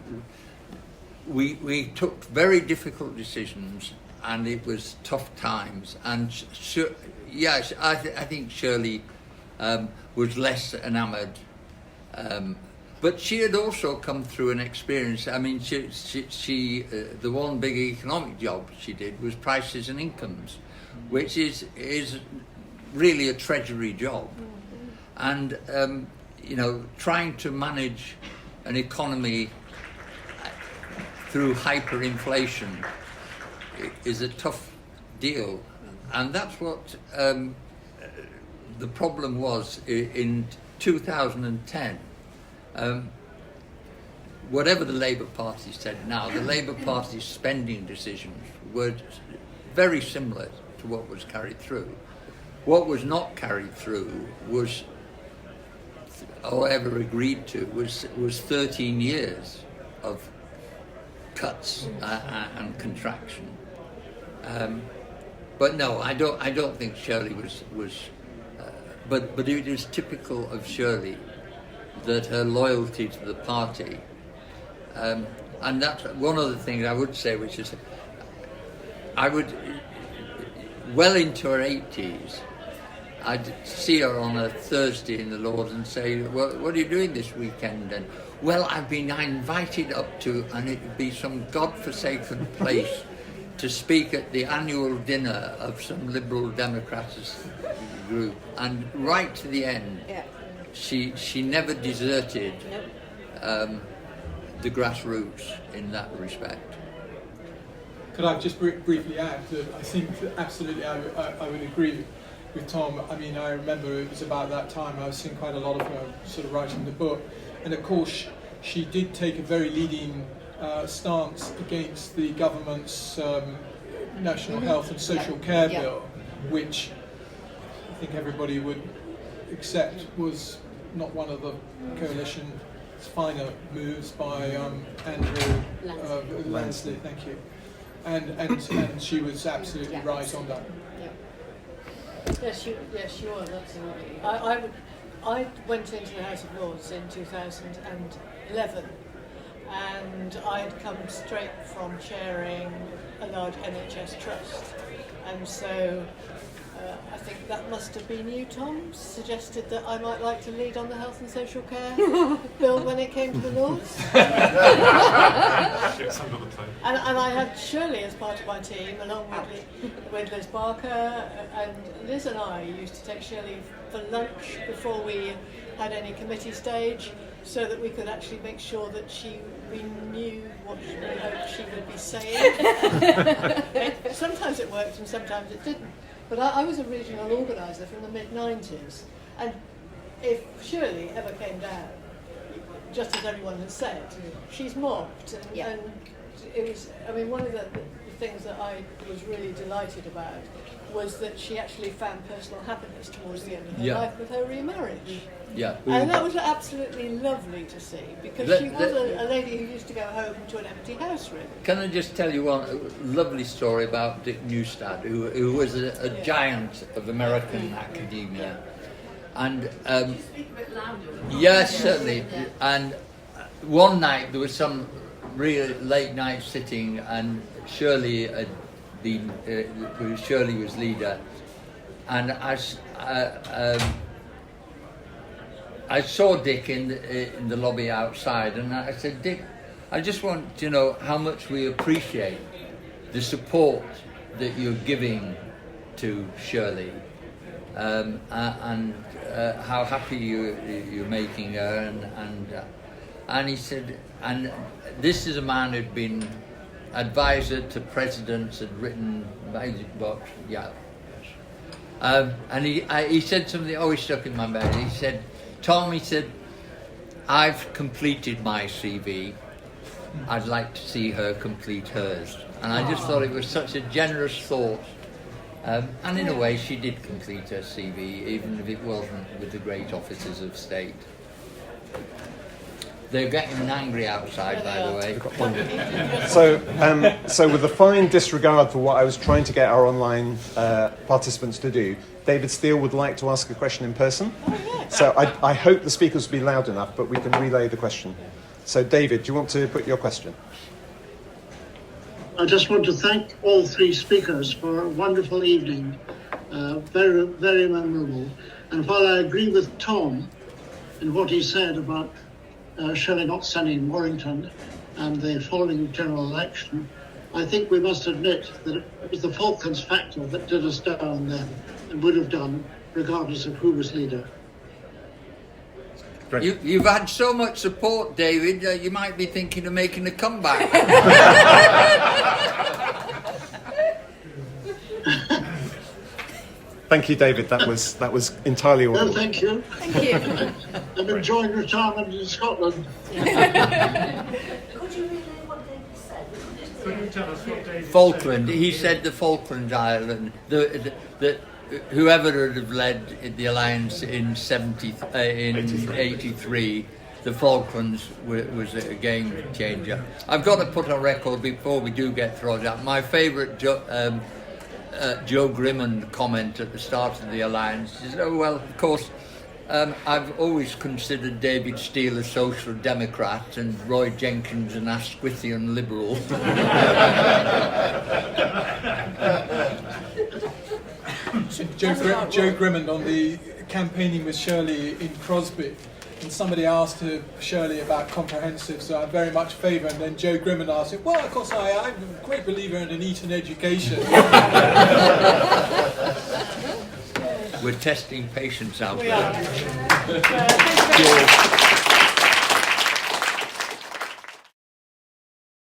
took very difficult decisions, and it was tough times. And yes, I think Shirley was less enamoured. But she had also come through an experience. I mean, she the one big economic job she did was prices and incomes, which is really a treasury job. And, you know, trying to manage an economy through hyperinflation is a tough deal. And that's what the problem was in 2010. Whatever the Labour Party said now, the Labour Party's spending decisions were very similar to what was carried through. What was not carried through was, or ever agreed to, was 13 years of cuts and contraction. But no, I don't think Shirley was. But it is typical of Shirley that her loyalty to the party, and that's one of the things I would say, which is, I would, well into her 80s, I'd see her on a Thursday in the Lord and say, well, what are you doing this weekend? And, well, I've been invited up to, and it would be some godforsaken place to speak at the annual dinner of some Liberal Democrats group. And right to the end, she never deserted the grassroots in that respect. Could I just briefly add that I think that absolutely I would agree with Tom. I mean, I remember it was about that time I was seeing quite a lot of her sort of writing the book, and of course she did take a very leading stance against the government's National Health and Social Care Bill, which I think everybody would accept was not one of the coalition's finer moves by Andrew Lansley. Thank you. And she was absolutely right on that. Yes, you are. That's right. I went into the House of Lords in 2011, and I had come straight from chairing a large NHS trust, and so I think that must have been you, Tom, suggested that I might like to lead on the health and social care bill when it came to the Lords. And I had Shirley as part of my team, along with Liz Barker, and Liz and I used to take Shirley for lunch before we had any committee stage, so that we could actually make sure that we knew what we hoped she would be saying. Sometimes it worked and sometimes it didn't. But I was a regional organiser from the mid-90s, and if Shirley ever came down, just as everyone has said, she's mobbed, and it was, I mean, one of the things that I was really delighted about was that she actually found personal happiness towards the end of her life with her remarriage. Yeah. And that was absolutely lovely to see, because she was a lady who used to go home to an empty house, really. Can I just tell you one lovely story about Dick Newstad, who was a giant of American academia. And Could you speak a bit louder? yes, certainly. And one night there was some real late night sitting, and Shirley had been Shirley was leader, and I saw Dick in the lobby outside, and I said, Dick, I just want to know how much we appreciate the support that you're giving to Shirley, and how happy you're making her, and he said, and this is a man who'd been advisor to presidents, had written amazing books, and he said something that always stuck in my mind. He said, Tom, he said, I've completed my CV. I'd like to see her complete hers. And I just thought it was such a generous thought. And in a way, she did complete her CV, even if it wasn't with the great officers of state. They're getting angry outside, by the way. So with a fine disregard for what I was trying to get our online participants to do, David Steele would like to ask a question in person. So I hope the speakers will be loud enough, but we can relay the question. So David, do you want to put your question? I just want to thank all three speakers for a wonderful evening. Very, very memorable. And while I agree with Tom in what he said about Shirley not standing in Warrington and the following general election, I think we must admit that it was the Falklands factor that did us down then and would have done regardless of who was leader. You've had so much support, David, you might be thinking of making a comeback. Thank you, David. That was entirely audible. No, thank you. Thank you. I'm enjoying retirement in Scotland. Could you read what David said? Could you tell us what David Falkland. said? He said the Falkland Island. That whoever would have led the alliance in 83, the Falklands was a game changer. I've got to put on record before we do get thrown out. My favourite Joe Grimond comment at the start of the alliance is, oh well, of course. I've always considered David Steele a social democrat and Roy Jenkins an Asquithian liberal. Joe Grimond on the campaigning with Shirley in Crosby, and somebody asked Shirley about comprehensive, so I'm very much favour, and then Joe Grimond asked him, well, of course I'm a great believer in an Eton education. We're testing patience out We there. are. Thank you very much.